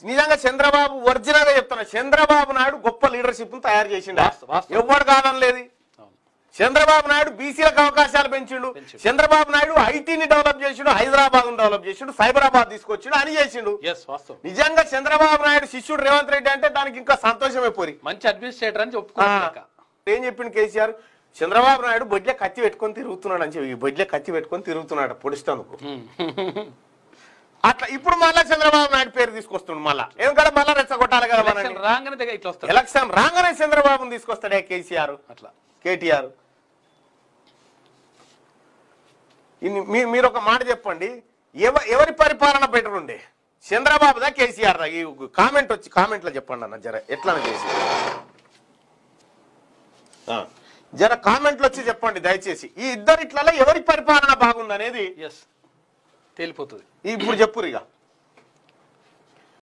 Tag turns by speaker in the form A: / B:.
A: నిజంగా చంద్రబాబు ఒరిజినల్ గా చెప్తున్నా, చంద్రబాబు నాయుడు గొప్ప లీడర్షిప్ ను తయారు చేసిండు, ఎవ్వరు కాదనలేదు. చంద్రబాబు నాయుడు బీసీలకు అవకాశాలు పెంచిండు, చంద్రబాబు నాయుడు ఐటీని డెవలప్ చేసిండు, హైదరాబాద్ డెవలప్ చేసిండు, సైబరాబాద్ తీసుకొచ్చిండు, అని చేసిండు. నిజంగా చంద్రబాబు నాయుడు శిష్యుడు రేవంత్ రెడ్డి అంటే దానికి ఇంకా సంతోషమే పోరి,
B: మంచి అడ్మినిస్ట్రేటర్ అని చెప్పుకున్నాక
A: ఏం చెప్పిండు కేసీఆర్, చంద్రబాబు నాయుడు బొడ్లే కత్తి పెట్టుకొని తిరుగుతున్నాడు అని చెప్పి, బొడ్లే కత్తి పెట్టుకొని తిరుగుతున్నాడు పొడిస్తానుకు. అట్లా ఇప్పుడు మళ్ళా చంద్రబాబు నాయుడు పేరు తీసుకొస్తుండు, మళ్ళా ఎందుకంటే మళ్ళా రెచ్చగొట్టాలి కదా, ఎలక్షన్ రాగానే చంద్రబాబుని తీసుకొస్తాడే కేసీఆర్ అట్లా కేటీఆర్. మీరు ఒక మాట చెప్పండి, ఎవరి పరిపాలన బెటర్ ఉండే, చంద్రబాబుదా కేసీఆర్ దా? ఈ కామెంట్లో చెప్పండి అన్న, జర ఎట్లా కేసీఆర్ జర కామెంట్లు వచ్చి చెప్పండి దయచేసి, ఈ ఇద్దరిట్లలో ఎవరి పరిపాలన బాగుందనేది
B: తెలిపోతుంది.
A: ఇప్పుడు చెప్పురు ఇక.